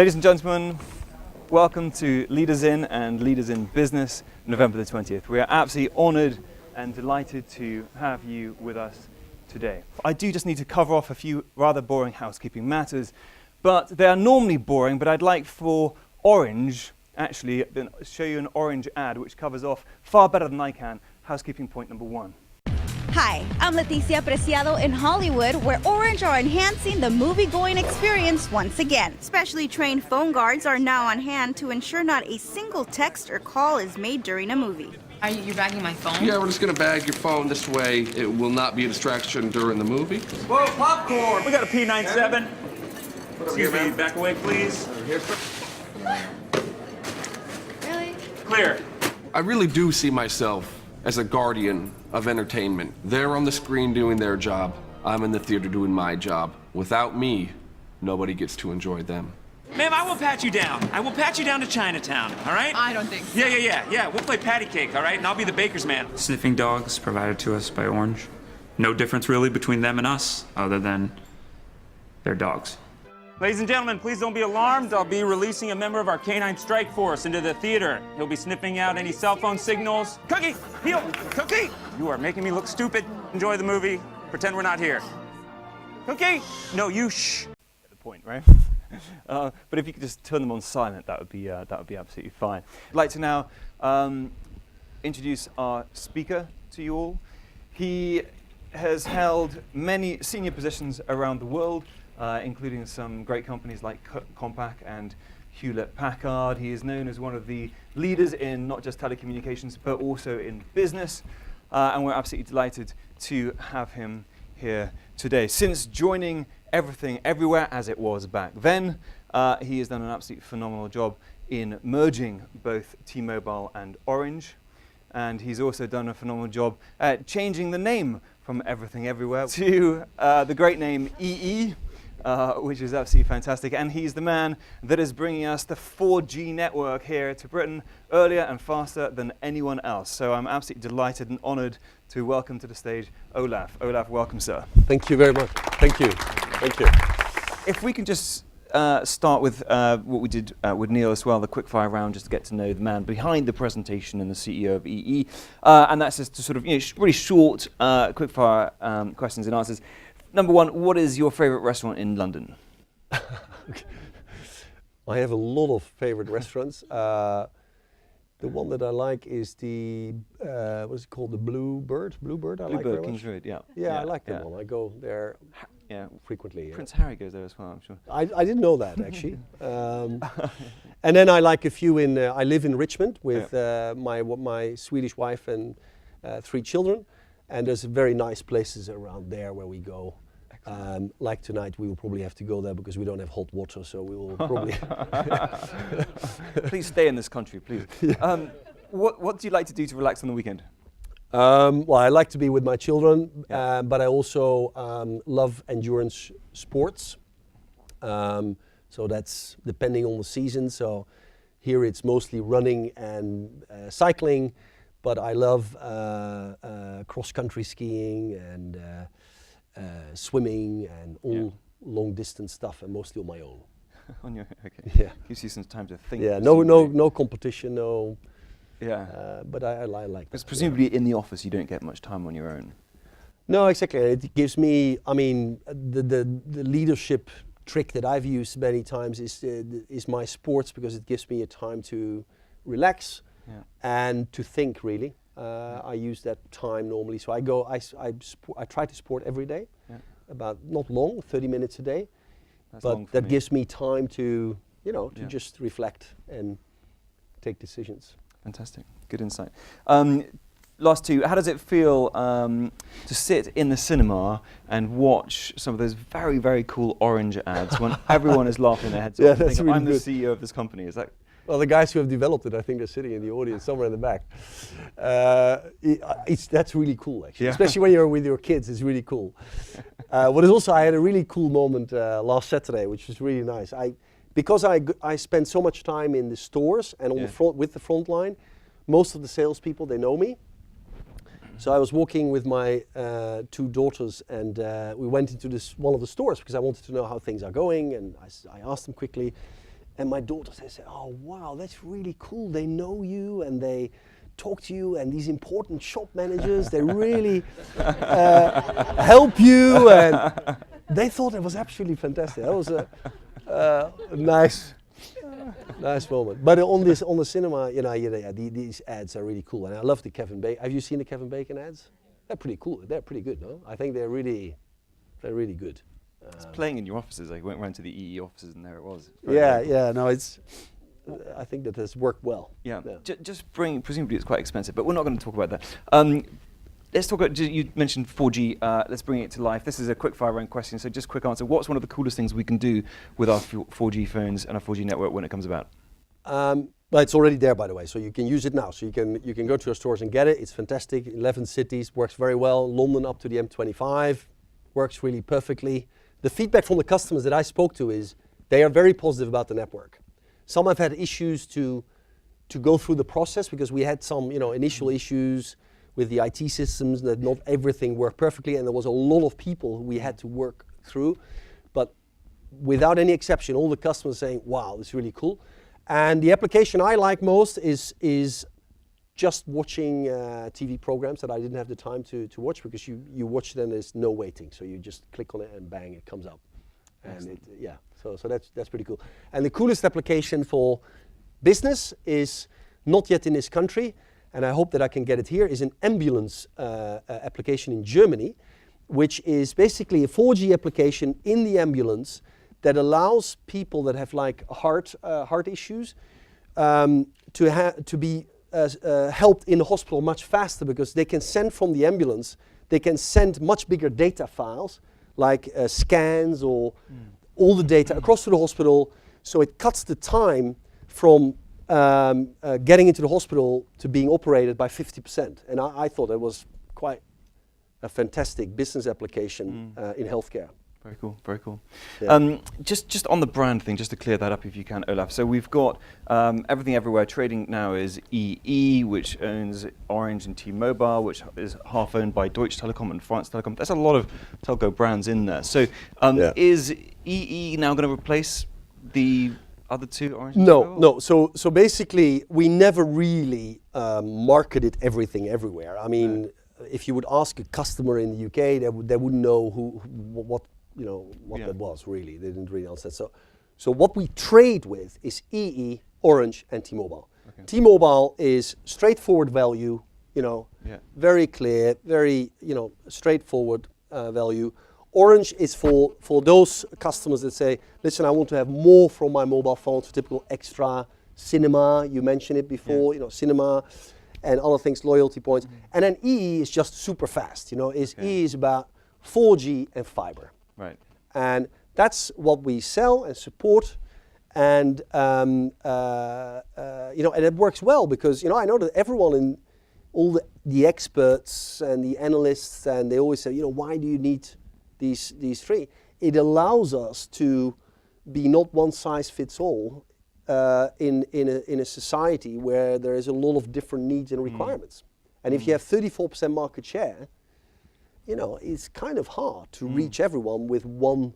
Ladies and gentlemen, welcome to LeadersIn and LeadersIn Business, November the 20th. We are absolutely honoured and delighted to have you with us today. I do just need to cover off a few rather boring housekeeping matters, but they are normally boring, but I'd like for Orange, actually, show you an Orange ad which covers off far better than I can housekeeping point number one. Hi, I'm Leticia Preciado in Hollywood, where Orange are enhancing the movie-going experience once again. Specially trained phone guards are now on hand to ensure not a single text or call is made during a movie. Are you bagging my phone? Yeah, we're just gonna bag your phone this way. It will not be a distraction during the movie. Whoa, popcorn! We got a P97. Excuse me, back away, please. Really? Clear. I really do see myself as a guardian of entertainment. They're on the screen doing their job. I'm in the theater doing my job. Without me, nobody gets to enjoy them. Ma'am, I will pat you down. I will pat you down to Chinatown, all right? I don't think so. Yeah. We'll play patty cake, all right? And I'll be the baker's man. Sniffing dogs provided to us by Orange. No difference really between them and us, other than they're dogs. Ladies and gentlemen, please don't be alarmed. I'll be releasing a member of our canine strike force into the theater. He'll be sniffing out any cell phone signals. Cookie, heel, Cookie! You are making me look stupid. Enjoy the movie. Pretend we're not here. Cookie? No, you shh. At the point, right? But if you could just turn them on silent, that would be absolutely fine. I'd like to now introduce our speaker to you all. He has held many senior positions around the world, including some great companies like Compaq and Hewlett-Packard. He is known as one of the leaders in not just telecommunications, but also in business. And we're absolutely delighted to have him here today. Since joining Everything Everywhere as it was back then, he has done an absolutely phenomenal job in merging both T-Mobile and Orange. And he's also done a phenomenal job at changing the name from Everything Everywhere to the great name EE. Which is absolutely fantastic. And he's the man that is bringing us the 4G network here to Britain earlier and faster than anyone else. So I'm absolutely delighted and honoured to welcome to the stage Olaf. Olaf, welcome, sir. Thank you very much. Thank you. If we can just start with what we did with Neil as well, the quickfire round, just to get to know the man behind the presentation and the CEO of EE. And that's just to sort of, really short quickfire questions and answers. Number one, what is your favourite restaurant in London? I have a lot of favorite restaurants. The one that I like is the, what's it called, the Bluebird? Bluebird, I like very much. Kings Road, yeah. Yeah, I like that one. I go there frequently. Prince Harry goes there as well, I'm sure. I didn't know that, actually. And then I like a few in, I live in Richmond with my Swedish wife and 3 children. And there's very nice places around there where we go. Like tonight, we will probably have to go there because we don't have hot water, so we will probably... Please stay in this country, please. Yeah. What do you like to do to relax on the weekend? Well, I like to be with my children, but I also love endurance sports. So that's depending on the season. So here it's mostly running and cycling. But I love cross-country skiing and swimming and all long-distance stuff, and mostly on my own. On your okay. Yeah. Gives you some time to think. Yeah. No competition. No. Yeah. But I like that. Because presumably in the office you don't get much time on your own. No, exactly. It gives me. I mean, the leadership trick that I've used many times is my sports, because it gives me a time to relax. Yeah. And to think, really. I use that time normally. So I try to sport every day, about not long, 30 minutes a day. That's but that gives me time to, just reflect and take decisions. Fantastic, good insight. Last two, how does it feel to sit in the cinema and watch some of those very, very cool Orange ads when everyone is laughing their heads off? That's really I'm good. The CEO of this company, is that? Well, the guys who have developed it, I think they're sitting in the audience somewhere in the back. That's really cool, actually. Yeah. Especially when you're with your kids, it's really cool. What is also, I had a really cool moment last Saturday, which was really nice. Because I spend so much time in the stores and on the front with the front line, most of the salespeople, they know me. So I was walking with my 2 daughters, and we went into one of the stores because I wanted to know how things are going, and I asked them quickly. And my daughters, they say, oh wow, that's really cool. They know you and they talk to you, and these important shop managers, they really help you. And they thought it was absolutely fantastic. That was a nice moment. But on the cinema, these ads are really cool. And I love the Kevin Bacon. Have you seen the Kevin Bacon ads? They're pretty cool. They're pretty good, no? I think they're really good. It's playing in your offices. I went round to the EE offices and there it was. I think that has worked well. Yeah. Presumably it's quite expensive, but we're not going to talk about that. Let's talk about, you mentioned 4G, let's bring it to life. This is a quick fire round question, so just quick answer. What's one of the coolest things we can do with our 4G phones and our 4G network when it comes about? Well, it's already there, by the way, so you can use it now. So you can go to your stores and get it. It's fantastic. 11 cities, works very well. London up to the M25, works really perfectly. The feedback from the customers that I spoke to is they are very positive about the network. Some have had issues to go through the process because we had some initial issues with the IT systems, that not everything worked perfectly, and there was a lot of people who we had to work through. But without any exception, all the customers saying, wow, this is really cool. And the application I like most is just watching TV programs that I didn't have the time to watch, because you watch it and there's no waiting. So you just click on it and bang, it comes up. And so that's pretty cool. And the coolest application for business is not yet in this country, and I hope that I can get it here, is an ambulance application in Germany, which is basically a 4G application in the ambulance that allows people that have like heart issues to be helped in the hospital much faster, because they can send from the ambulance, they can send much bigger data files, like scans or all the data across to the hospital, so it cuts the time from getting into the hospital to being operated by 50%. And I thought that was quite a fantastic business application in healthcare. Very cool, very cool. Yeah. Just on the brand thing, just to clear that up if you can, Olaf. So we've got Everything Everywhere trading now is EE, which owns Orange and T-Mobile, which is half owned by Deutsche Telekom and France Telecom. There's a lot of telco brands in there. So is EE now going to replace the other two, Orange and T-Mobile? No. So basically, we never really marketed Everything Everywhere. I mean, if you would ask a customer in the UK, they wouldn't know what that was really. They didn't really understand. So what we trade with is EE, Orange, and T-Mobile. Okay. T-Mobile is straightforward value, very clear, very straightforward value. Orange is for those customers that say, listen, I want to have more from my mobile phone, so typical extra cinema. You mentioned it before, cinema and other things, loyalty points. And then EE is just super fast. EE is about 4G and fiber. Right. And that's what we sell and support, and and it works well, because I know that everyone in all the experts and the analysts, and they always say, why do you need these three? It allows us to be not one size fits all in a society where there is a lot of different needs and requirements. And if you have 34% market share, it's kind of hard to reach everyone with one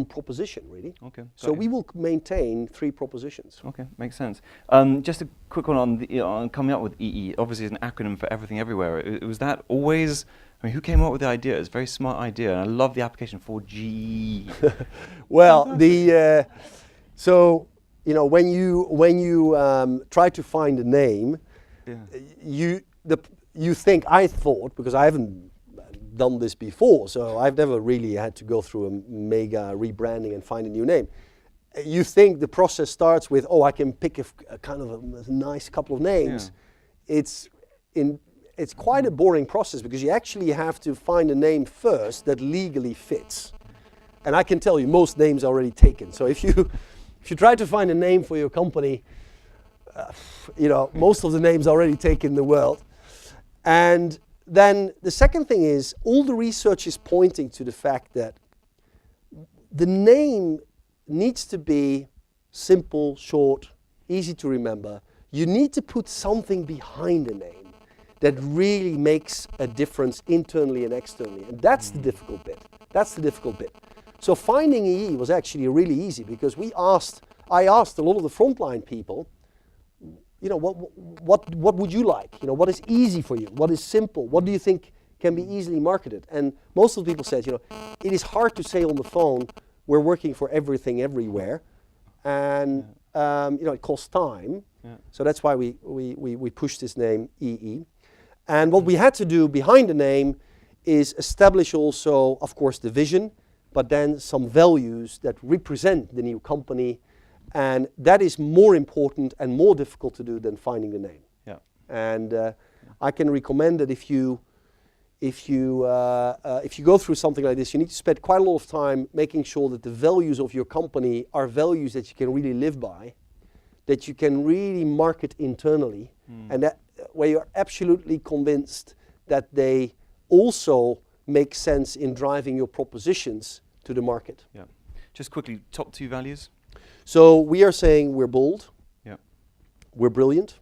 proposition, really. Okay. So we will maintain 3 propositions. Okay, makes sense. Just a quick one on coming up with EE. Obviously, it's an acronym for Everything Everywhere. Was that always? I mean, who came up with the idea? It's a very smart idea, and I love the application for G. Well, when you try to find a name, I thought, because I haven't done this before, so I've never really had to go through a mega rebranding and find a new name. You think the process starts with, I can pick a kind of a nice couple of names. Yeah. It's quite a boring process, because you actually have to find a name first that legally fits. And I can tell you, most names are already taken. So if you try to find a name for your company, most of the names are already taken in the world. And then the second thing is, all the research is pointing to the fact that the name needs to be simple, short, easy to remember. You need to put something behind the name that really makes a difference internally and externally. And that's the difficult bit. So finding EE was actually really easy, because we asked I asked a lot of the frontline people, you know, what would you like? You know, what is easy for you? What is simple? What do you think can be easily marketed? And most of the people said, you know, it is hard to say on the phone, we're working for everything everywhere, and you know, it costs time. Yeah. So that's why we pushed this name EE. And what we had to do behind the name is establish also, of course, the vision, but then some values that represent the new company. And that is more important and more difficult to do than finding the name. Yeah. And I can recommend that if you go through something like this, you need to spend quite a lot of time making sure that the values of your company are values that you can really live by, that you can really market internally, and that where you're absolutely convinced that they also make sense in driving your propositions to the market. Yeah. Just quickly, top 2 values. So we are saying we're bold. Yeah. We're brilliant.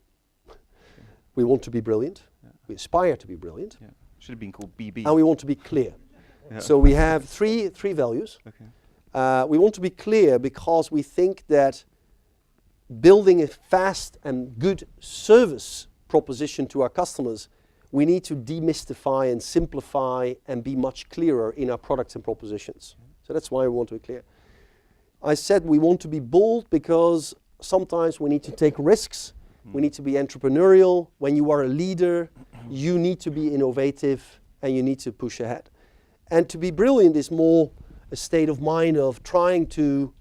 We want to be brilliant. Yeah. We aspire to be brilliant. Yeah. Should have been called BB. And we want to be clear. Yeah. So we have three values. Okay. We want to be clear because we think that building a fast and good service proposition to our customers, we need to demystify and simplify and be much clearer in our products and propositions. So that's why we want to be clear. I said we want to be bold because sometimes we need to take risks. We need to be entrepreneurial. When you are a leader, you need to be innovative and you need to push ahead. And to be brilliant is more a state of mind of trying to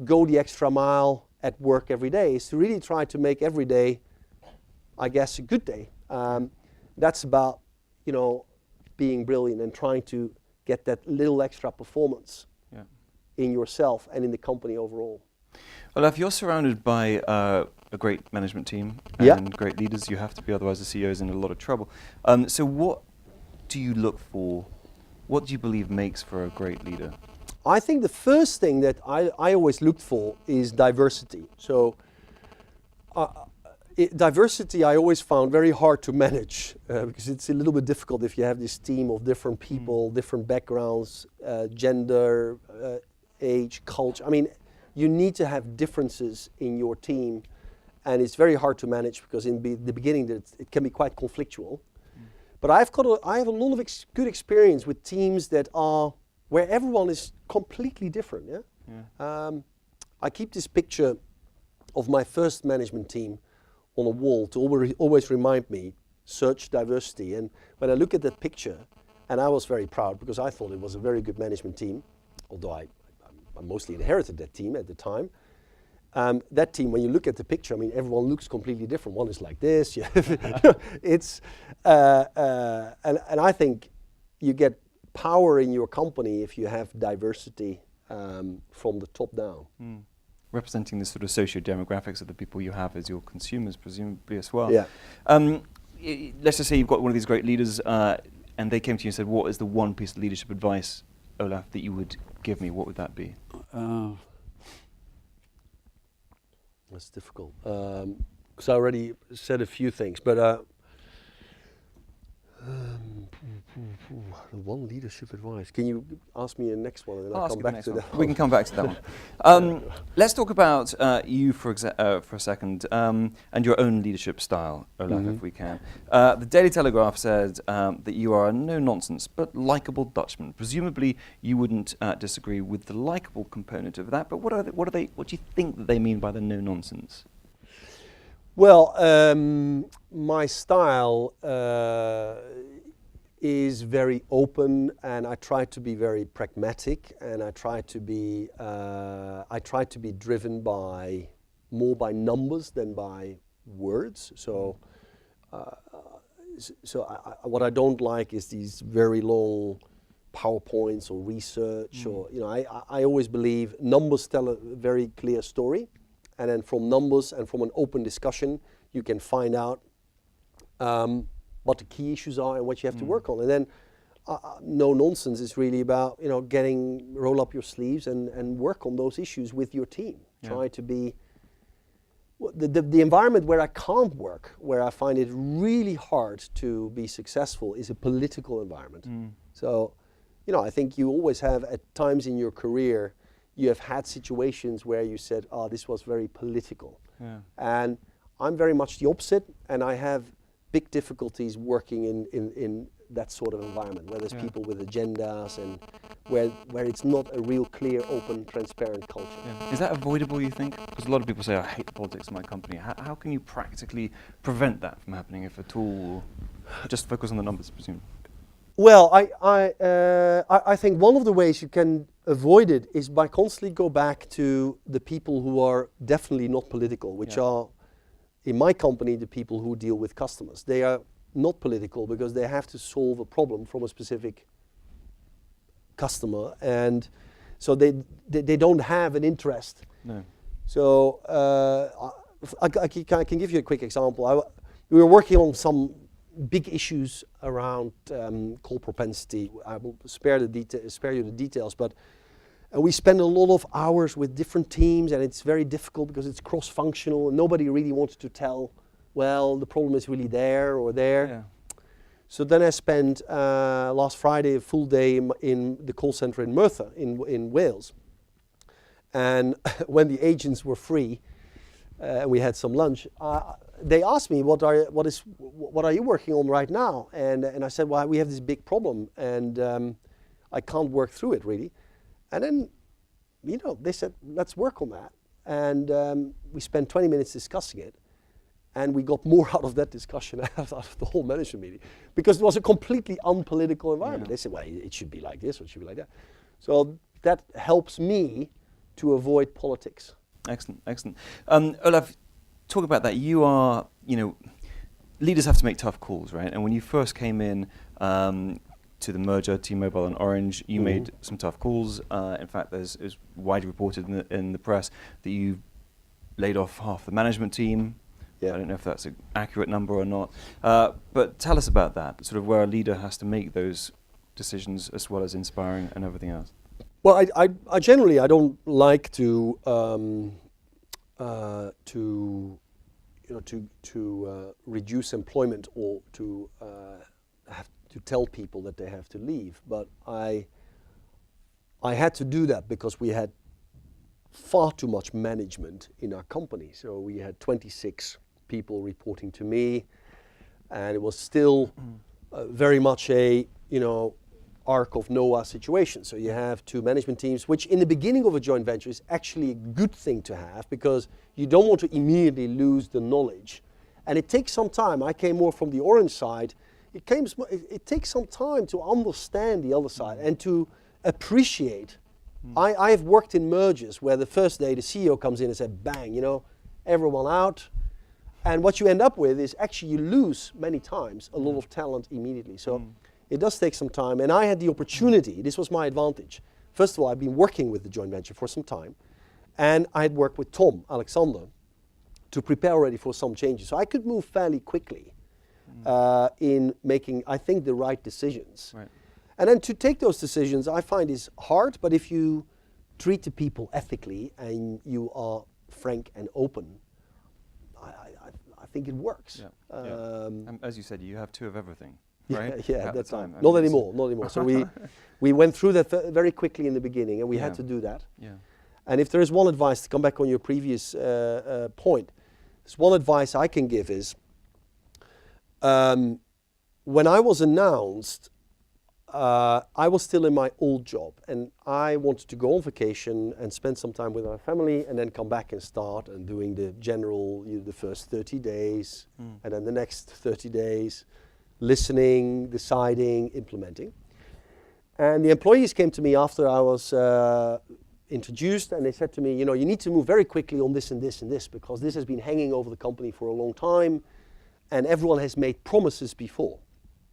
go the extra mile at work every day. Is to really try to make every day, I guess, a good day. That's about, you know, being brilliant and trying to get that little extra performance in yourself and in the company overall. Well, if you're surrounded by a great management team and great leaders, you have to be, otherwise the CEO is in a lot of trouble. So what do you look for? What do you believe makes for a great leader? I think the first thing that I always looked for is diversity. So diversity I always found very hard to manage because it's a little bit difficult if you have this team of different people, different backgrounds, gender, age, culture. I mean, you need to have differences in your team, and it's very hard to manage because in the beginning it can be quite conflictual. But I have a lot of good experience with teams that are where everyone is completely different. I keep this picture of my first management team on a wall to always remind me, search diversity. And when I look at that picture, and I was very proud because I thought it was a very good management team, although I mostly inherited that team at the time. That team, when you look at the picture, I mean, everyone looks completely different. One is like this. It's and I think you get power in your company if you have diversity from the top down. Representing the sort of socio-demographics of the people you have as your consumers, presumably as well. Yeah. Let's just say you've got one of these great leaders, and they came to you and said, "What is the one piece of leadership advice, Olaf, that you would give me?" What would that be? That's difficult because I already said a few things, but one leadership advice. Can you ask me the next one, and then I'll come back to that? We can come back to that one. Let's talk about you for a second, and your own leadership style, Olaf, if we can. The Daily Telegraph said that you are a no-nonsense but likable Dutchman. Presumably, you wouldn't disagree with the likable component of that. But what do you think that they mean by the no-nonsense? Well, my style is very open, and I try to be very pragmatic, and I try to be driven more by numbers than by words. So, what I don't like is these very long PowerPoints or research, or I always believe numbers tell a very clear story. And then from numbers and from an open discussion, you can find out what the key issues are and what you have to work on. And then no nonsense is really about roll up your sleeves and work on those issues with your team. Try to be the environment where I can't work, where I find it really hard to be successful, is a political environment. So, I think you always have at times in your career, you have had situations where you said, oh, this was very political. Yeah. And I'm very much the opposite, and I have big difficulties working in that sort of environment, where there's people with agendas and where it's not a real clear, open, transparent culture. Yeah. Is that avoidable, you think? Because a lot of people say, I hate the politics of my company. How can you practically prevent that from happening, if at all? Just focus on the numbers, presumably. Well, I think one of the ways you can avoid it is by constantly go back to the people who are definitely not political, which are, in my company, the people who deal with customers. They are not political because they have to solve a problem from a specific customer, and so they don't have an interest. No. So I can give you a quick example. We were working on some big issues around call propensity. I will spare you the details, but we spend a lot of hours with different teams, and it's very difficult because it's cross-functional, and nobody really wants to tell, well, the problem is really there or there. Yeah. So then I spent last Friday a full day in the call center in Merthyr in Wales. And when the agents were free, we had some lunch, they asked me, what are you working on right now? And I said, well, we have this big problem, and I can't work through it really. And then, they said, let's work on that. And we spent 20 minutes discussing it. And we got more out of that discussion out of the whole management meeting, because it was a completely unpolitical environment. They said, well, it should be like this or it should be like that. So that helps me to avoid politics. Excellent, excellent. Olaf, talk about that. You are, leaders have to make tough calls, right? And when you first came in to the merger, T-Mobile and Orange, you made some tough calls. In fact, it's widely reported in the press that you laid off half the management team. Yeah. I don't know if that's an accurate number or not. But tell us about that, sort of where a leader has to make those decisions as well as inspiring and everything else. Well, I generally don't like to reduce employment or to have to tell people that they have to leave. But I had to do that because we had far too much management in our company. So we had 26 people reporting to me, and it was still very much a Ark of Noah situation. So you have two management teams, which in the beginning of a joint venture is actually a good thing to have, because you don't want to immediately lose the knowledge. And it takes some time. I came more from the Orange side. It takes some time to understand the other side and to appreciate. I have worked in mergers where the first day the CEO comes in and said, bang, everyone out. And what you end up with is actually you lose many times a lot of talent immediately. So it does take some time. And I had the opportunity, this was my advantage. First of all, I've been working with the joint venture for some time. And I had worked with Tom Alexander to prepare already for some changes. So I could move fairly quickly in making, I think, the right decisions. Right. And then to take those decisions, I find is hard, but if you treat the people ethically and you are frank and open, I think it works. Yeah. As you said, you have two of everything, right? Yeah, at that time. Not anymore. So we went through that very quickly in the beginning, and we had to do that. Yeah. And if there is one advice, to come back on your previous point, there's one advice I can give is, when I was announced, I was still in my old job, and I wanted to go on vacation and spend some time with my family, and then come back and start and doing the general, the first 30 days, and then the next 30 days, listening, deciding, implementing. And the employees came to me after I was introduced, and they said to me, you need to move very quickly on this and this and this, because this has been hanging over the company for a long time, and everyone has made promises before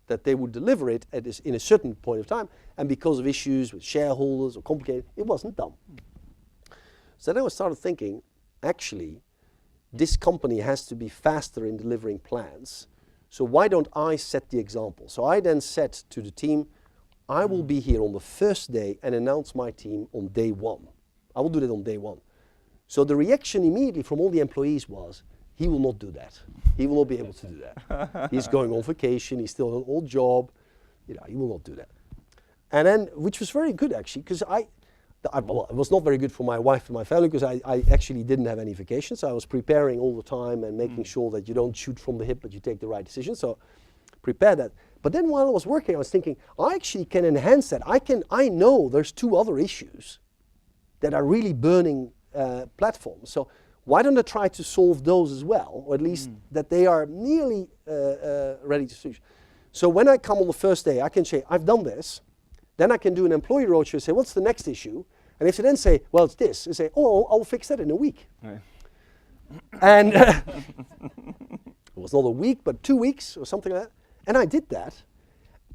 that they would deliver it in a certain point of time, and because of issues with shareholders or complicated, it wasn't done. So then I started thinking, actually, this company has to be faster in delivering plans, so why don't I set the example? So I then said to the team, I will be here on the first day and announce my team on day one. I will do that on day one. So the reaction immediately from all the employees was, he will not do that. He will not be able to do that. He's going on vacation, he's still in an old job, he will not do that. And then, which was very good actually, because Well, it was not very good for my wife and my family because I actually didn't have any vacation. So I was preparing all the time and making sure that you don't shoot from the hip, but you take the right decision. So prepare that. But then while I was working, I was thinking, I actually can enhance that. I know there's 2 other issues that are really burning platforms. So why don't I try to solve those as well, or at least that they are nearly ready to solution. So when I come on the first day, I can say, I've done this. Then I can do an employee roadshow and say, what's the next issue? And if they then say, well, it's this, and say, oh, I'll fix that in a week. Right. And it was not a week, but 2 weeks or something like that. And I did that.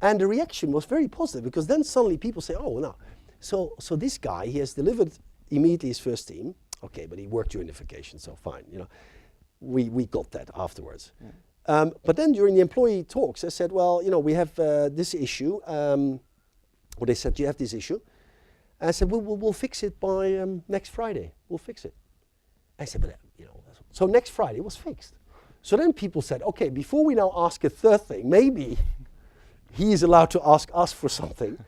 And the reaction was very positive because then suddenly people say, oh, no. So this guy, he has delivered immediately his first team. Okay, but he worked during the vacation, so fine. You know, we got that afterwards. Yeah. But then during the employee talks, I said, well, you know, we have this issue. Or they said, you have this issue. I said, we'll fix it by next Friday. We'll fix it. I said, but you know, so next Friday it was fixed. So then people said, okay, before we now ask a third thing, maybe he is allowed to ask us for something.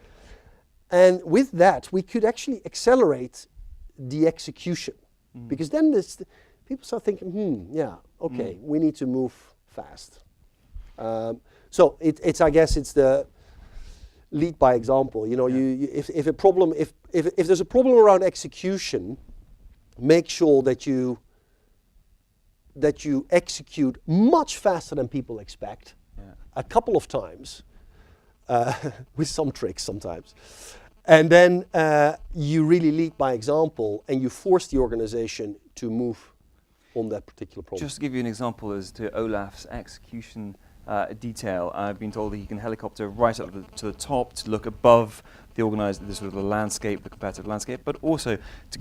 And with that, we could actually accelerate the execution. Because then people start thinking, yeah, okay, we need to move fast. So I guess it's the lead by example. You know, if there's a problem around execution, make sure that you execute much faster than people expect, a couple of times, with some tricks sometimes. And then you really lead by example and you force the organization to move on that particular problem. Just to give you an example as to Olaf's execution detail, I've been told that he can helicopter right up to the top to look above the landscape, the competitive landscape, but also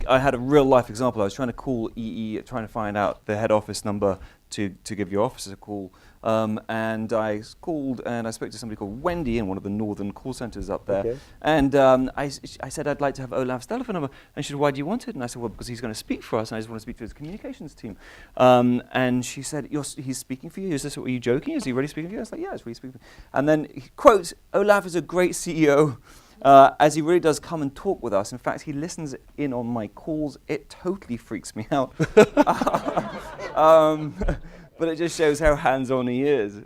I had a real life example. I was trying to call EE, trying to find out the head office number to give your office a call. And I called and I spoke to somebody called Wendy in one of the northern call centers up there. Okay. And I said, I'd like to have Olaf's telephone number. And she said, why do you want it? And I said, well, because he's going to speak for us and I just want to speak to his communications team. And she said, he's speaking for you? Are you joking? Is he really speaking for you? I was like, yeah, he's really speaking for me. And then, quote, Olaf is a great CEO. As he really does come and talk with us. In fact, he listens in on my calls. It totally freaks me out. But it just shows how hands-on he is.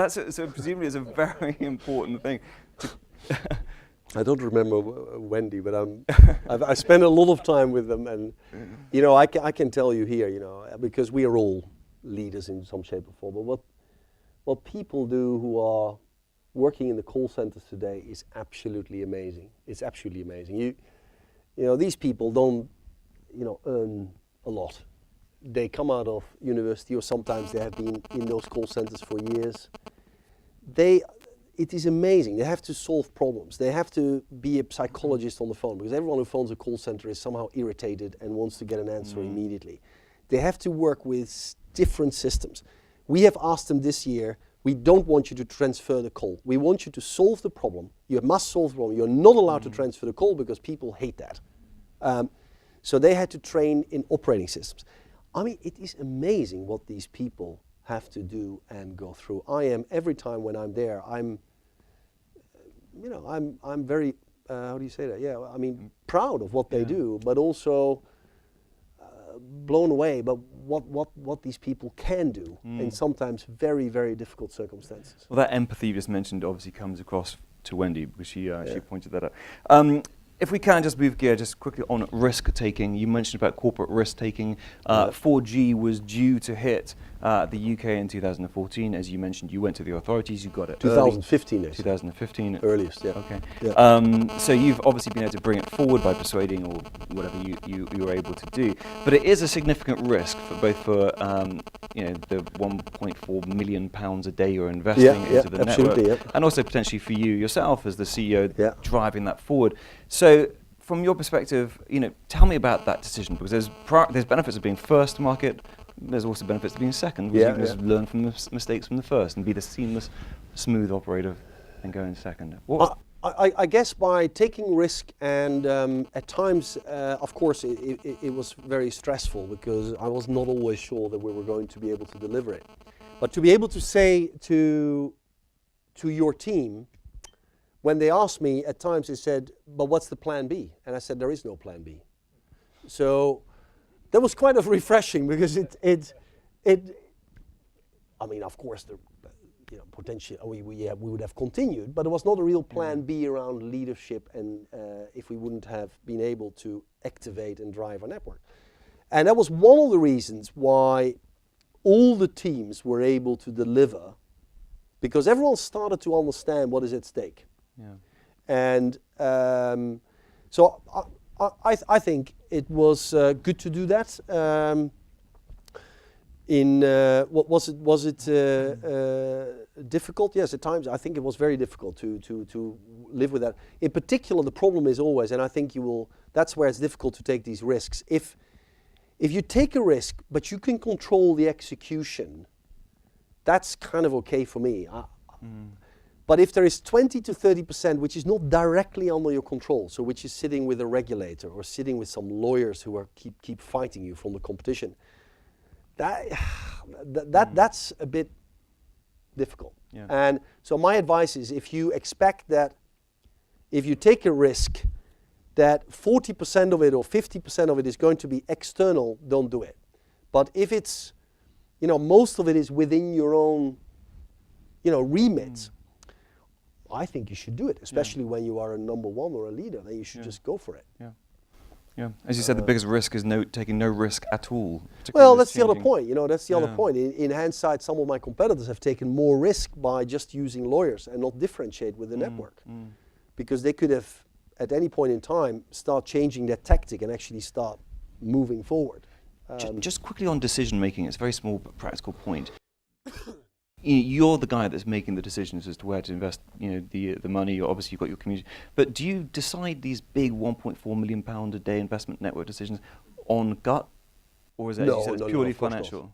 So presumably it's a very important thing. I don't remember Wendy, but I spent a lot of time with them, and you know, I can tell you here, you know, because we are all leaders in some shape or form. But what people do who are working in the call centers today is absolutely amazing. It's absolutely amazing. You know, these people don't, you know, earn a lot. They come out of university, or sometimes they have been in those call centers for years. It is amazing. They have to solve problems. They have to be a psychologist on the phone, because everyone who phones a call center is somehow irritated and wants to get an answer immediately. They have to work with different systems. We have asked them this year, we don't want you to transfer the call. We want you to solve the problem. You must solve the problem. You're not allowed to transfer the call because people hate that. So they had to train in operating systems. I mean, it is amazing what these people have to do and go through. Every time when I'm there, I'm very, how do you say that? Yeah, I mean, proud of what they do, but also blown away by what these people can do in sometimes very, very difficult circumstances. Well, that empathy you just mentioned obviously comes across to Wendy, because she pointed that out. If we can just move gear just quickly on risk taking, you mentioned about corporate risk taking. 4G was due to hit the UK in 2014. As you mentioned, you went to the authorities, you got it 2015, early. 2015. Earliest, yeah. Okay. Yeah. So you've obviously been able to bring it forward by persuading or whatever you were able to do. But it is a significant risk for both for the 1.4 million pounds a day you're investing into the network, and also potentially for you yourself as the CEO driving that forward. So from your perspective, tell me about that decision, because there's benefits of being first to market. There's also benefits of being second, because you can just learn from the mistakes from the first and be the seamless, smooth operator and go in second. I guess by taking risk and at times, of course, it was very stressful, because I was not always sure that we were going to be able to deliver it. But to be able to say to your team, when they asked me, at times they said, but what's the plan B? And I said, there is no plan B. So that was kind of refreshing, because I mean, of course, potentially we would have continued, but there was not a real plan B around leadership, and if we wouldn't have been able to activate and drive our network. And that was one of the reasons why all the teams were able to deliver, because everyone started to understand what is at stake. Yeah. And so I think it was good to do that. Was it difficult? Yes, at times I think it was very difficult to live with that. In particular, the problem is always, and I think that's where it's difficult to take these risks. If you take a risk, but you can control the execution, that's kind of okay for me. But if there is 20 to 30% which is not directly under your control, so which is sitting with a regulator or sitting with some lawyers who are keep fighting you from the competition, that's a bit difficult. Yeah. And so my advice is, if you expect that, if you take a risk, that 40% of it or 50% of it is going to be external, don't do it. But if it's, most of it is within your own, remit, I think you should do it, especially when you are a number one or a leader. Then you should just go for it. Yeah. Yeah. As you said, the biggest risk is taking no risk at all. Well, that's the other point. That's the other point. In hindsight, some of my competitors have taken more risk by just using lawyers and not differentiate with the network, because they could have, at any point in time, start changing their tactic and actually start moving forward. Just quickly on decision making, it's a very small but practical point. You're the guy that's making the decisions as to where to invest, the money. Obviously, you've got your community. But do you decide these big £1.4 million a day investment network decisions on gut, or is it, as you said, it's purely financial?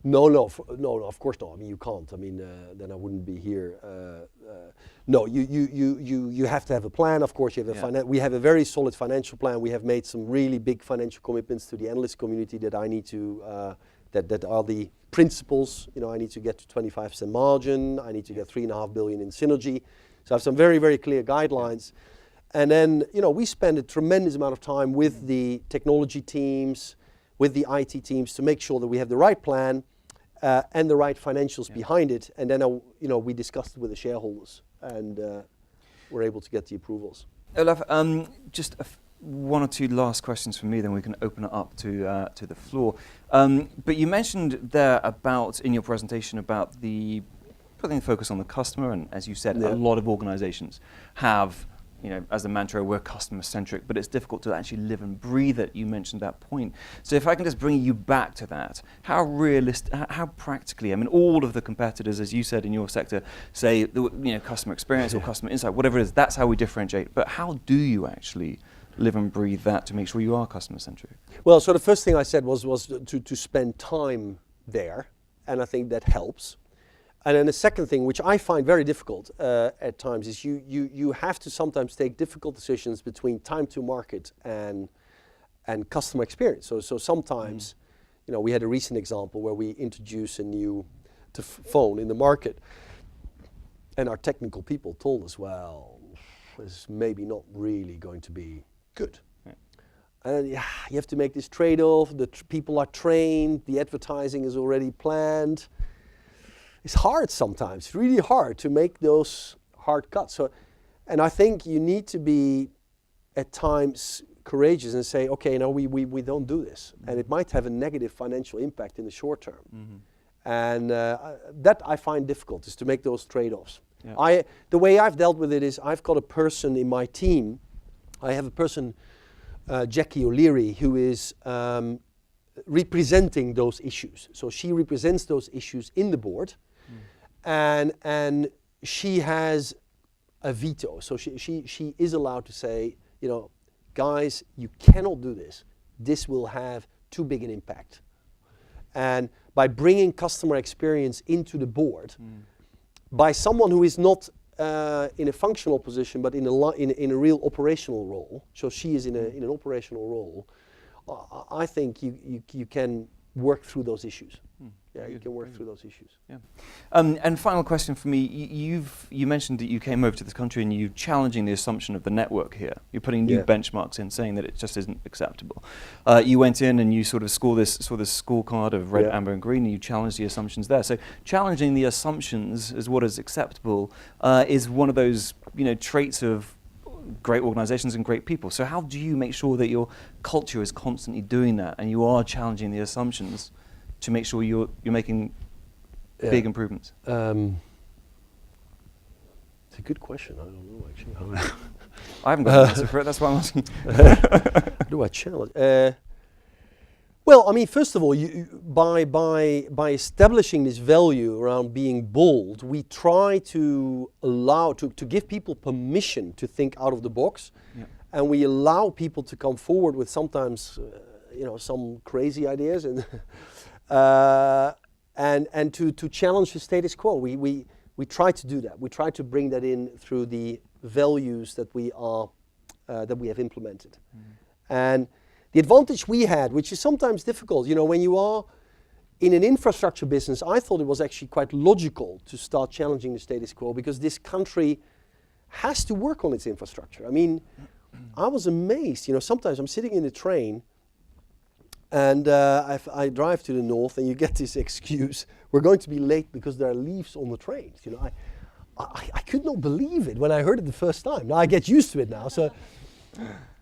No, of course not. I mean, you can't. I mean, then I wouldn't be here. No, you have to have a plan. Of course, you have we have a very solid financial plan. We have made some really big financial commitments to the analyst community that I need to. That are the principles. I need to get to 25% margin. I need to get 3.5 billion in synergy. So I have some very, very clear guidelines. And then, we spend a tremendous amount of time with the technology teams, with the IT teams, to make sure that we have the right plan and the right financials behind it. And then, we discussed it with the shareholders, and we're able to get the approvals. Olaf, just one or two last questions from me, then we can open it up to the floor. But you mentioned there in your presentation about putting the focus on the customer, and as you said, a lot of organizations have, as a mantra, we're customer centric, but it's difficult to actually live and breathe it. You mentioned that point. So if I can just bring you back to that, how realistic, how practically, I mean, all of the competitors, as you said in your sector, say, customer experience or customer insight, whatever it is, that's how we differentiate. But how do you actually live and breathe that to make sure you are customer centric? Well, so the first thing I said was to spend time there, and I think that helps. And then the second thing, which I find very difficult at times, is you have to sometimes take difficult decisions between time to market and customer experience. So sometimes, we had a recent example where we introduced a new phone in the market, and our technical people told us, well, it's maybe not really going to be good. Yeah. And you have to make this trade-off. The people are trained. The advertising is already planned. It's hard sometimes. It's really hard to make those hard cuts. And I think you need to be, at times, courageous and say, okay, we don't do this. And it might have a negative financial impact in the short term. And that I find difficult, is to make those trade-offs. Yeah. The way I've dealt with it is, I've got a person in my team. I have a person, Jackie O'Leary, who is representing those issues. So she represents those issues in the board, and she has a veto. So she is allowed to say, guys, you cannot do this. This will have too big an impact. And by bringing customer experience into the board, by someone who is not in a functional position, but in a real operational role. So she is in an operational role. I think you can work through those issues. you can work through those issues. Yeah. And final question for me, you mentioned that you came over to this country and you're challenging the assumption of the network here. You're putting new benchmarks in, saying that it just isn't acceptable. You went in and you sort of saw this scorecard of red, amber and green, and you challenged the assumptions there. So challenging the assumptions as what is acceptable is one of those traits of great organizations and great people. So how do you make sure that your culture is constantly doing that and you are challenging the assumptions to make sure you're making big improvements? It's a good question. I don't know actually. I haven't got an answer for it. That's why I'm asking. Do I challenge? Well, I mean, first of all, by establishing this value around being bold, we try to allow to give people permission to think out of the box, and we allow people to come forward with sometimes, some crazy ideas and to challenge the status quo. We try to do that. We try to bring that in through the values that we have implemented, and the advantage we had, which is sometimes difficult, when you are in an infrastructure business, I thought it was actually quite logical to start challenging the status quo because this country has to work on its infrastructure. I mean, I was amazed. Sometimes I'm sitting in a train and I drive to the north and you get this excuse, we're going to be late because there are leaves on the trains. I could not believe it when I heard it the first time. Now I get used to it now. So.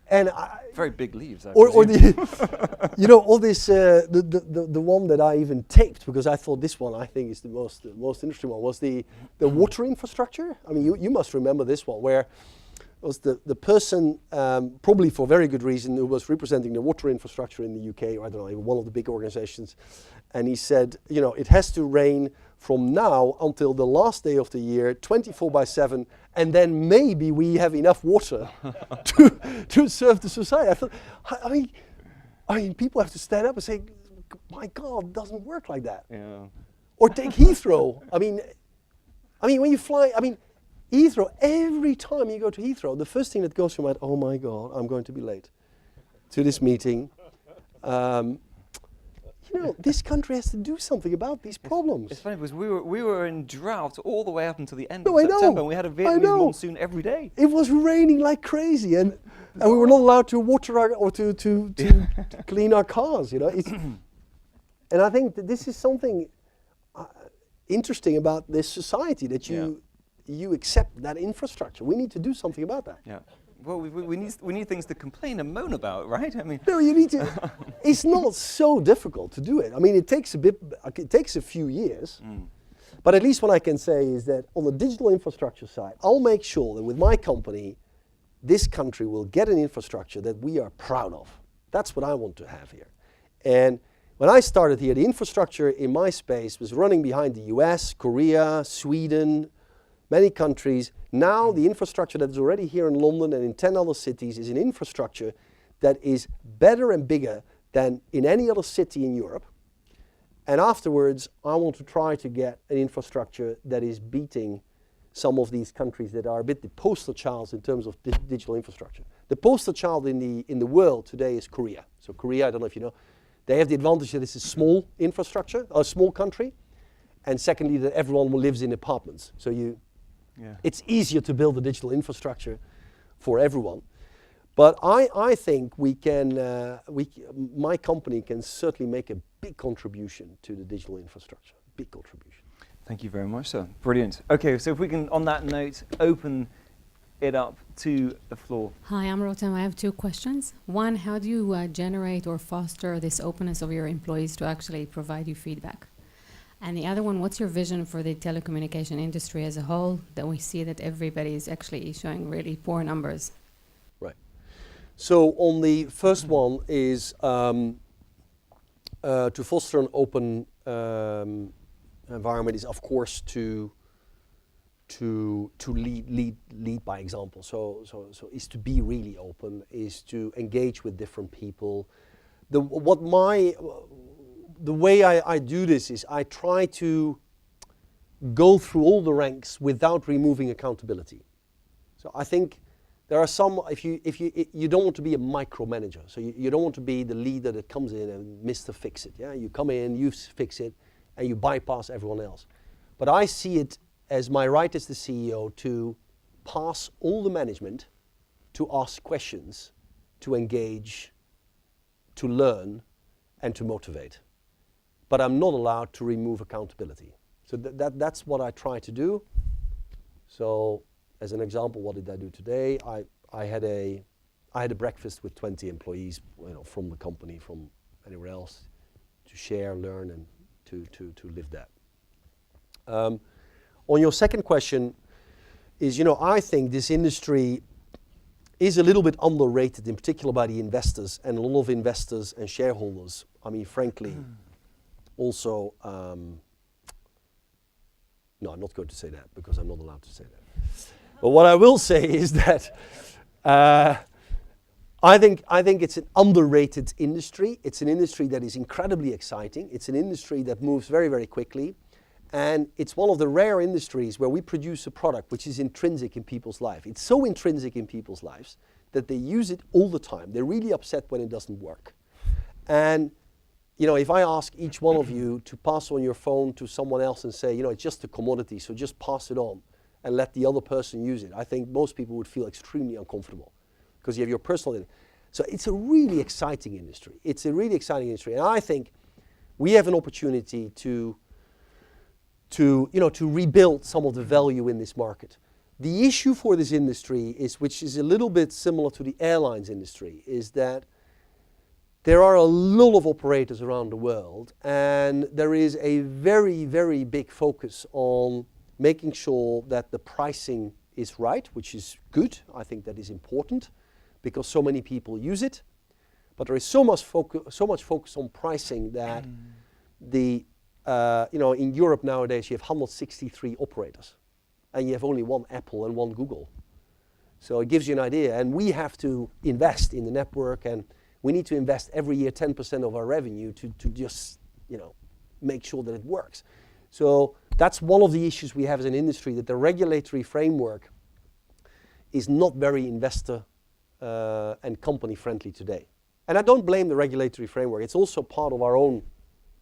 And very big leaves. Or all this, the one that I even taped because I thought this one I think is the most interesting one was the water infrastructure. I mean, you must remember this one where it was the person probably for very good reason who was representing the water infrastructure in the UK, or I don't know, one of the big organizations, and he said, it has to rain from now until the last day of the year, 24/7, and then maybe we have enough water to serve the society. I thought, I mean, people have to stand up and say, my God, it doesn't work like that. Yeah. Or take Heathrow. I mean, when you fly, Heathrow, every time you go to Heathrow, the first thing that goes through my mind, oh my God, I'm going to be late to this meeting. This country has to do something about these problems. It's funny because we were in drought all the way up until the end of September. And we had a Vietnamese monsoon every day. It was raining like crazy, and we were not allowed to water or to clean our cars. And I think that this is something interesting about this society that you accept that infrastructure. We need to do something about that. Yeah. Well, we need things to complain and moan about, right? I mean, no, you need to. It's not so difficult to do it. I mean, it takes a few years, but at least what I can say is that on the digital infrastructure side, I'll make sure that with my company, this country will get an infrastructure that we are proud of. That's what I want to have here. And when I started here, the infrastructure in my space was running behind the US, Korea, Sweden, many countries. Now the infrastructure that is already here in London and in 10 other cities is an infrastructure that is better and bigger than in any other city in Europe. And afterwards, I want to try to get an infrastructure that is beating some of these countries that are a bit the poster childs in terms of digital infrastructure. The poster child in the world today is Korea. So Korea, I don't know if you know, they have the advantage that it's a small infrastructure, a small country, and secondly that everyone lives in apartments. So it's easier to build a digital infrastructure for everyone. But I think my company can certainly make a big contribution to the digital infrastructure. Big contribution. Thank you very much, sir. Brilliant. Okay, so if we can, on that note, open it up to the floor. Hi, I'm Rotem. I have two questions. One, how do you generate or foster this openness of your employees to actually provide you feedback? And the other one, what's your vision for the telecommunication industry as a whole, that we see that everybody is actually showing really poor numbers? Right. So on the first one is to foster an open environment is of course to lead by example. So is to be really open, is to engage with different people. The way I do this is I try to go through all the ranks without removing accountability. So I think there are some, if you don't want to be a micromanager, so you don't want to be the leader that comes in and Mr. Fix It. Yeah, you come in, you fix it, and you bypass everyone else. But I see it as my right as the CEO to pass all the management, to ask questions, to engage, to learn, and to motivate. But I'm not allowed to remove accountability. So that's what I try to do. So as an example, what did I do today? I had a breakfast with 20 employees, from the company, from anywhere else, to share, learn, and to live that. On your second question is, I think this industry is a little bit underrated, in particular by the investors, and a lot of investors and shareholders. I mean, frankly, also, no, I'm not going to say that because I'm not allowed to say that. But what I will say is that I think it's an underrated industry. It's an industry that is incredibly exciting. It's an industry that moves very, very quickly. And it's one of the rare industries where we produce a product which is intrinsic in people's life. It's so intrinsic in people's lives that they use it all the time. They're really upset when it doesn't work. And if I ask each one of you to pass on your phone to someone else and say, it's just a commodity, so just pass it on and let the other person use it, I think most people would feel extremely uncomfortable because you have your personal. So it's a really exciting industry. It's a really exciting industry. And I think we have an opportunity to rebuild some of the value in this market. The issue for this industry which is a little bit similar to the airlines industry, is that there are a lot of operators around the world, and there is a very, very big focus on making sure that the pricing is right, which is good. I think that is important because so many people use it. But there is so much focus on pricing that in Europe nowadays you have 163 operators, and you have only one Apple and one Google. So it gives you an idea. And we have to invest in the network, and we need to invest every year 10% of our revenue to just make sure that it works. So that's one of the issues we have as an industry, that the regulatory framework is not very investor and company friendly today. And I don't blame the regulatory framework. It's also part of our own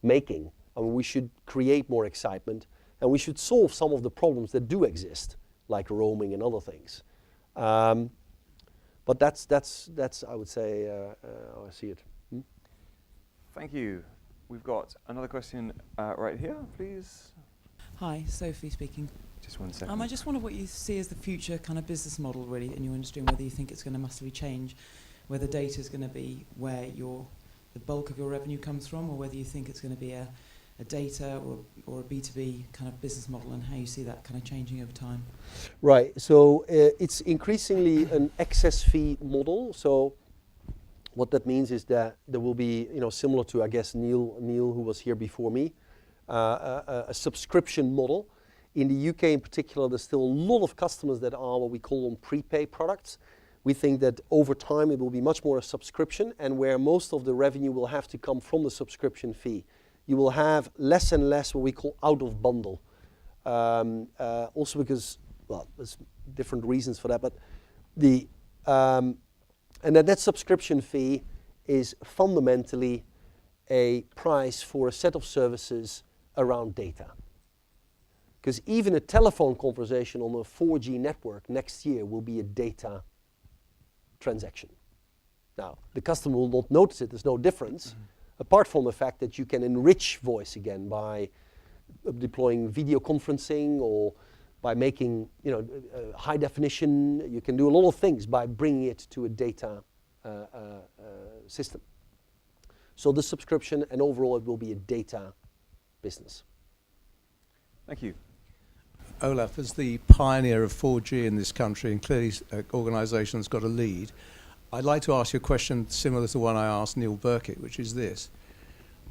making. I mean, we should create more excitement, and we should solve some of the problems that do exist, like roaming and other things. But that's I would say how I see it. Thank you. We've got another question right here, please. Hi, Sophie speaking. Just one second. I just wonder what you see as the future kind of business model really in your industry, and whether you think it's going to massively change, whether data is going to be where the bulk of your revenue comes from, or whether you think it's going to be a data or a B2B kind of business model, and how you see that kind of changing over time. Right. So it's increasingly an excess fee model. So what that means is that there will be, similar to, I guess, Neil who was here before me, a subscription model. In the UK in particular, there's still a lot of customers that are what we call on prepay products. We think that over time it will be much more a subscription, and where most of the revenue will have to come from the subscription fee. You will have less and less what we call out of bundle. Also because, there's different reasons for that, but and that subscription fee is fundamentally a price for a set of services around data. Because even a telephone conversation on a 4G network next year will be a data transaction. Now, the customer will not notice it, there's no difference, apart from the fact that you can enrich voice again by deploying video conferencing, or by making high definition. You can do a lot of things by bringing it to a data system. So the subscription, and overall it will be a data business. Thank you. Olaf, as the pioneer of 4G in this country, and clearly organisation's got a lead, I'd like to ask you a question similar to the one I asked Neil Burkitt, which is this.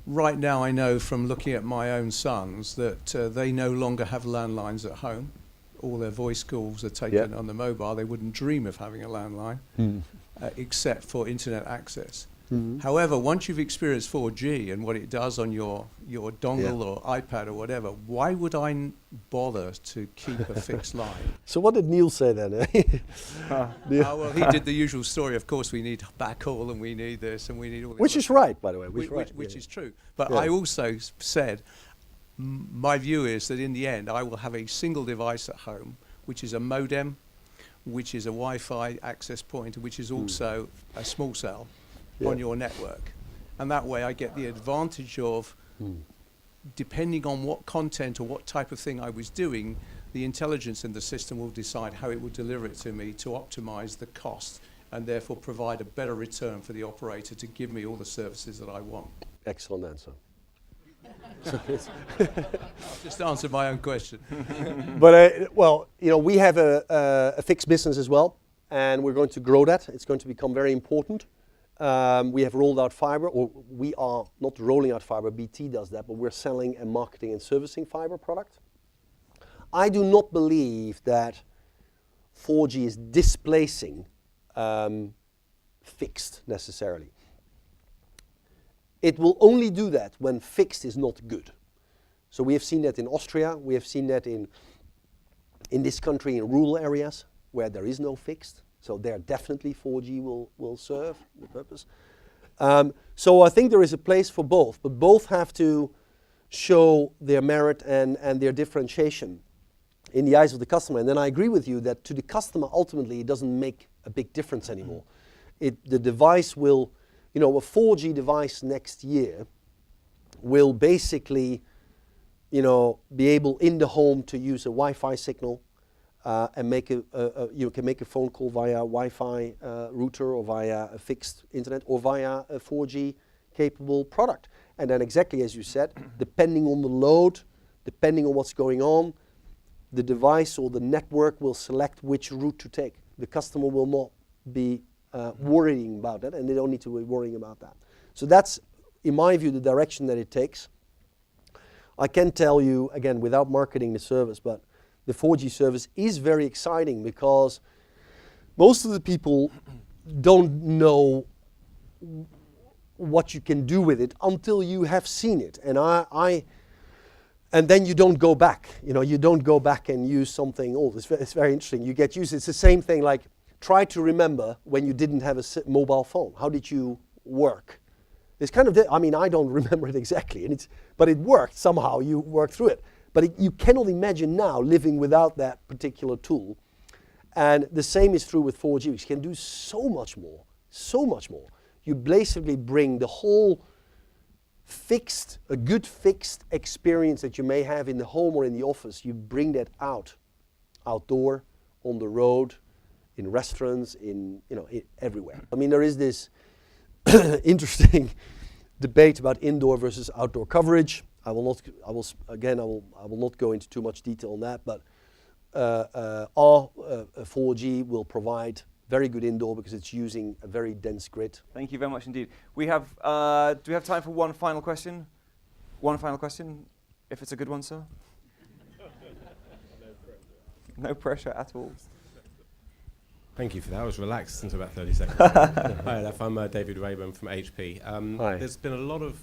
Right now I know from looking at my own sons that they no longer have landlines at home. All their voice calls are taken on the mobile. They wouldn't dream of having a landline, except for internet access. However, once you've experienced 4G and what it does on your dongle or iPad or whatever, why would I bother to keep a fixed line? So what did Neil say then? Well, he did the usual story. Of course, we need backhaul and we need this and we need all this. Which is right, by the way. Which is true. But I also said, My view is that in the end, I will have a single device at home, which is a modem, which is a Wi-Fi access point, which is also a small cell on your network. And that way I get the advantage of, depending on what content or what type of thing I was doing, the intelligence in the system will decide how it will deliver it to me to optimize the cost and therefore provide a better return for the operator to give me all the services that I want. Excellent answer. I've just answered my own question. But well, you know, we have a fixed business as well, and we're going to grow that. It's going to become very important. We have rolled out fiber, or we are not rolling out fiber, BT does that, but we're selling and marketing and servicing fiber product. I do not believe that 4G is displacing fixed necessarily. It will only do that when fixed is not good. So we have seen that in Austria, we have seen that in this country in rural areas where there is no fixed. So there definitely 4G will serve the purpose. So I think there is a place for both, but both have to show their merit and their differentiation in the eyes of the customer. And then I agree with you that to the customer, ultimately, it doesn't make a big difference anymore. The device will, you know, a 4G device next year will basically, you know, be able in the home to use a Wi-Fi signal and make you can make a phone call via Wi-Fi router or via a fixed internet or via a 4G capable product. And then exactly as you said, depending on the load, depending on what's going on, the device or the network will select which route to take. The customer will not be worrying about that, and they don't need to be worrying about that. So that's, in my view, the direction that it takes. I can tell you, again, without marketing the service, but the 4G service is very exciting because most of the people don't know what you can do with it until you have seen it. And then you don't go back. You know, you don't go back and use something old. It's very interesting. You get used. It's the same thing like try to remember when you didn't have a mobile phone. How did you work? It's kind of, I mean, I don't remember it exactly, but it worked somehow. You worked through it. But you cannot imagine now living without that particular tool. And the same is true with 4G, which can do so much more, so much more. You basically bring the whole a good fixed experience that you may have in the home or in the office, you bring that outdoor, on the road, in restaurants, everywhere. I mean, there is this interesting debate about indoor versus outdoor coverage. I will not go into too much detail on that, but our 4G will provide very good indoor because it's using a very dense grid. Thank you very much indeed. We have, do we have time for one final question? One final question, if it's a good one, sir? No pressure at all. Thank you for that. I was relaxed until about 30 seconds. Hi, Olaf. I'm David Rayburn from HP. Hi. There's been a lot of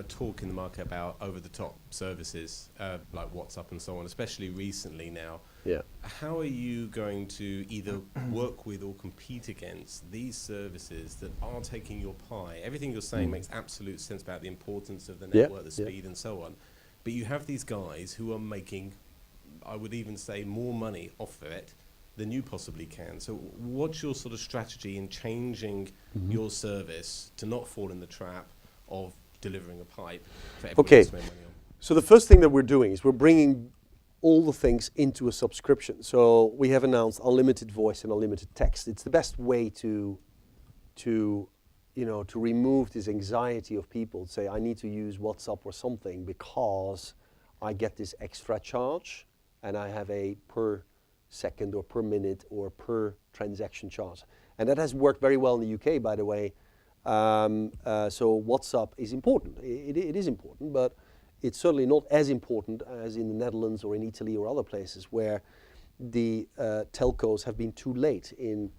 talk in the market about over-the-top services like WhatsApp and so on, especially recently now. Yeah. How are you going to either work with or compete against these services that are taking your pie? Everything you're saying makes absolute sense about the importance of the network, the speed and so on. But you have these guys who are making, I would even say, more money off of it than you possibly can. So what's your sort of strategy in changing your service to not fall in the trap of delivering a pipe for everyone else to make money on? So the first thing that we're doing is we're bringing all the things into a subscription. So we have announced unlimited voice and unlimited text. It's the best way to remove this anxiety of people to say, I need to use WhatsApp or something because I get this extra charge and I have a per second or per minute or per transaction charge. And that has worked very well in the UK, by the way. So WhatsApp is important. It is important, but it's certainly not as important as in the Netherlands or in Italy or other places where the telcos have been too late in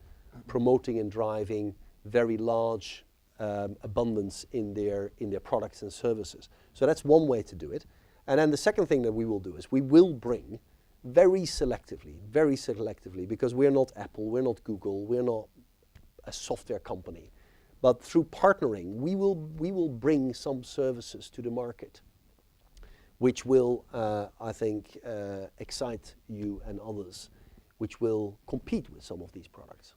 promoting and driving very large abundance in their products and services. So that's one way to do it. And then the second thing that we will do is we will bring very selectively, because we're not Apple, we're not Google, we're not a software company. But through partnering, we will bring some services to the market which will, I think, excite you and others, which will compete with some of these products.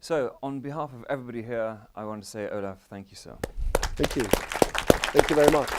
So, on behalf of everybody here, I want to say, Olaf, thank you, sir. Thank you. Thank you very much.